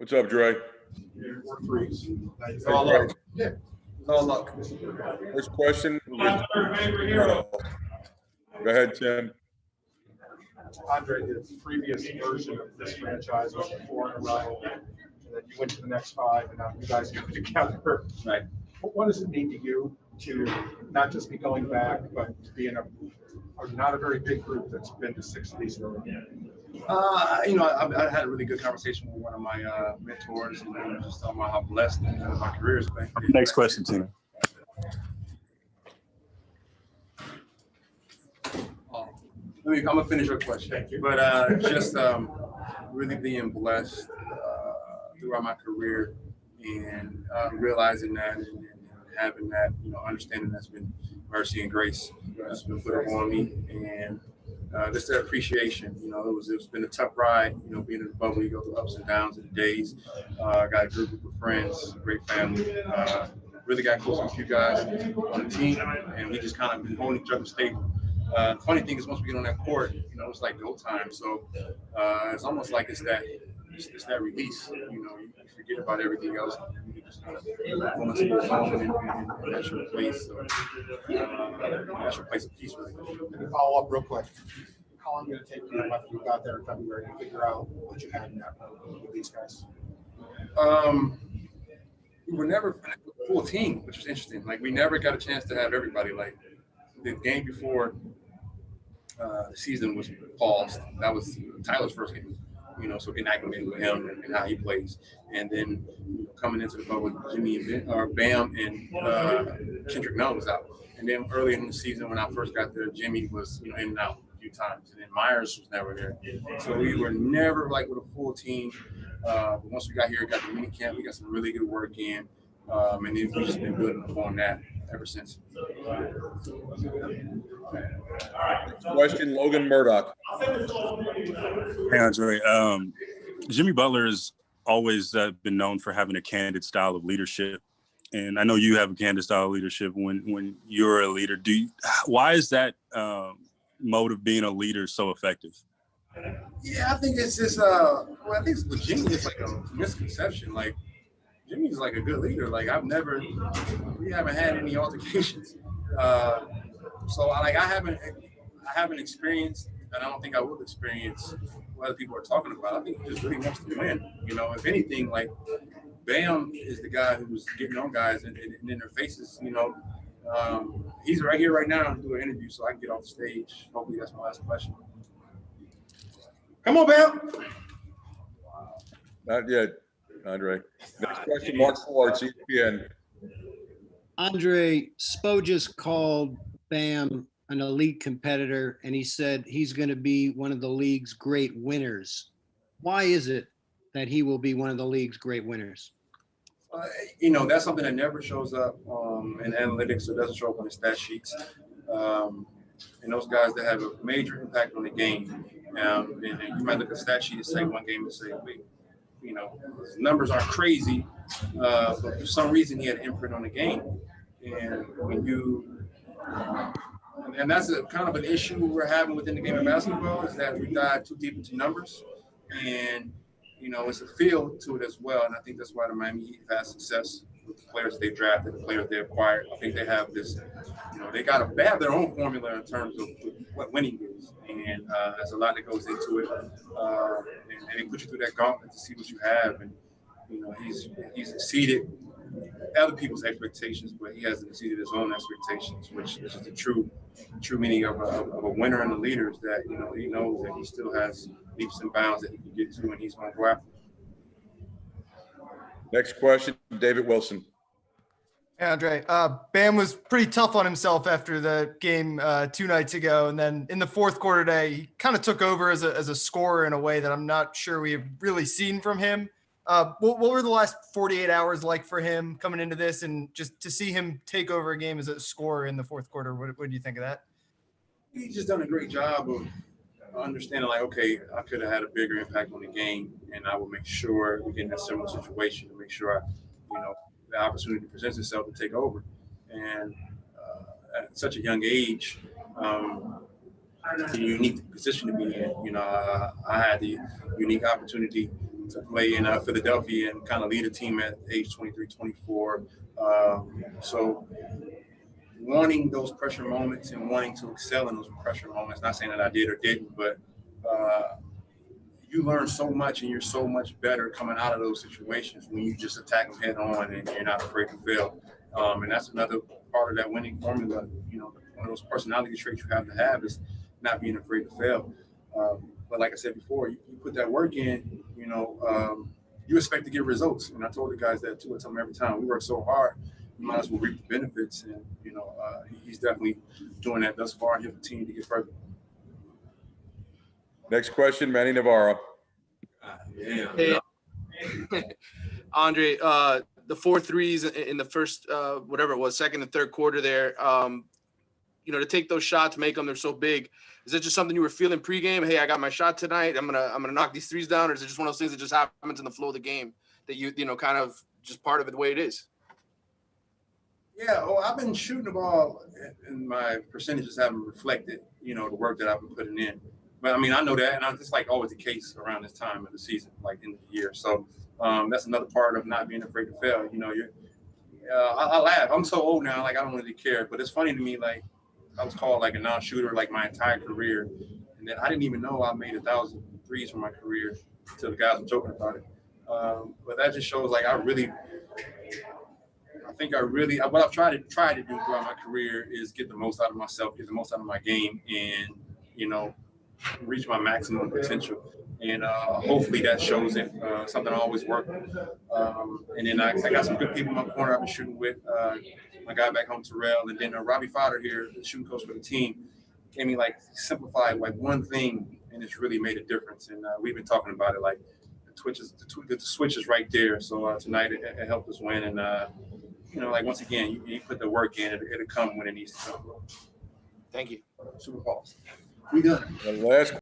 What's up, Dre? We're freeze. It's all luck. Yeah, it's all luck. First question. Go ahead, Tim. Andre, the previous version of this franchise was 4 in a row, and then you went to the next 5, and now you guys go together. Right. What does it mean to you to not just be going back, but to be in a not a very big group that's been to 6 of these in a row? I had a really good conversation with one of my mentors, and I was just talking about how blessed my career has been. Next question, Tina. I'm gonna finish your question. Thank you. But just really being blessed throughout my career, and realizing that and having that, understanding that's been mercy and grace that's been put upon me, and just the appreciation. It's been a tough ride. Being in the bubble, you go through ups and downs of the days. I got a group of friends, great family. Really got close with you guys on the team, and we just kind of been holding each other stable. The funny thing is, once we get on that court, it's like go time. So it's almost like it's that release. You forget about everything else. You just kind of go into the zone, and that's your place. So that's your place of peace, really. Let me follow up real quick. How long did it take you after you got there in February to figure out what you had in that room with these guys? We were never a full team, which was interesting. Like, we never got a chance to have everybody. Like, the game before the season was paused. That was Tyler's first game, so getting acclimated with him and how he plays. And then coming into the bubble, Jimmy and Bam and Kendrick Nunn was out. And then early in the season, when I first got there, Jimmy was in and out a few times. And then Myers was never there. So we were never like with a full team. But once we got here, got the mini camp, we got some really good work in. And then we've just been building upon that ever since. Question, Logan Murdoch. Hey, Andre. Jimmy Butler has always been known for having a candid style of leadership. And I know you have a candid style of leadership when you're a leader. Why is that mode of being a leader so effective? Yeah, I think it's just, I think with Jimmy, it's like a misconception. Like, Jimmy's like a good leader. Like, we haven't had any altercations. So I haven't experienced, and I don't think I will experience what other people are talking about. I think he just really wants to win. If anything, like, Bam is the guy who's getting on guys and in their faces. He's right here right now to do an interview, so I can get off the stage. Hopefully that's my last question. Come on, Bam. Not yet, Andre. Next question, Mark Schwartz, ESPN. Andre, Spo just called Bam an elite competitor, and he said he's going to be one of the league's great winners. Why is it that he will be one of the league's great winners? That's something that never shows up in analytics, or doesn't show up on the stat sheets. And those guys that have a major impact on the game. And you might look at the stat sheet and say one game and say, wait, his numbers aren't crazy, but for some reason he had an imprint on the game. And and that's a kind of an issue we're having within the game of basketball, is that we dive too deep into numbers, and it's a feel to it as well. And I think that's why the Miami Heat have had success with the players they drafted, the players they acquired. I think they have this, they have their own formula in terms of what winning is, and there's a lot that goes into it. And they put you through that gauntlet to see what you have, and he's exceeded other people's expectations, but he hasn't exceeded his own expectations, which is the true meaning of a winner and a leader, is that he knows that he still has leaps and bounds that he can get to, and he's going to go after. Next question, David Wilson. Hey, Andre. Bam was pretty tough on himself after the game 2 nights ago, and then in the fourth quarter today, he kind of took over as a scorer in a way that I'm not sure we've really seen from him. What were the last 48 hours like for him coming into this, and just to see him take over a game as a scorer in the fourth quarter? What do you think of that? He's just done a great job of understanding, like, okay, I could have had a bigger impact on the game, and I will make sure we get in a similar situation to make sure the opportunity presents itself to take over. And at such a young age, a unique position to be in. I had the unique opportunity to play in Philadelphia and kind of lead a team at age 23, 24. So wanting those pressure moments and wanting to excel in those pressure moments, not saying that I did or didn't, but you learn so much and you're so much better coming out of those situations when you just attack them head on and you're not afraid to fail. And that's another part of that winning formula. You know, one of those personality traits you have to have is not being afraid to fail. But like I said before, you put that work in, you know, you expect to get results. And I told the guys that too. I tell them every time, we work so hard, we might as well reap the benefits. And, you know, he's definitely doing that thus far, and he'll continue to get further. Next question, Manny Navarro. Hey, Andre, the 4 threes in the first, whatever it was, second and third quarter there, you know, to take those shots, make them, they're so big. Is it just something you were feeling pregame? Hey, I got my shot tonight. I'm gonna knock these threes down. Or is it just one of those things that just happens in the flow of the game that you know, kind of just part of it the way it is? Yeah, well, I've been shooting the ball, and my percentages haven't reflected, you know, the work that I've been putting in. But I mean, I know that, and it's like always the case around this time of the season, like end of the year. So that's another part of not being afraid to fail. You know, I laugh. I'm so old now, like I don't really care. But it's funny to me, like I was called like a non-shooter like my entire career, and then I didn't even know I made 1,000 threes from my career until the guys were joking about it. But that just shows like what I've tried to do throughout my career is get the most out of myself, get the most out of my game, and you know, reach my maximum potential. And hopefully that shows it. Something I always work. And then I got some good people in my corner I've been shooting with. My guy back home, Terrell, and then Robbie Fodder here, the shooting coach for the team, gave me like simplified like one thing, and it's really made a difference. And we've been talking about it, like the switch is right there. So tonight it helped us win. And you know, like once again, you put the work in, it'll come when it needs to come. Thank you. Super Balls. We done. The last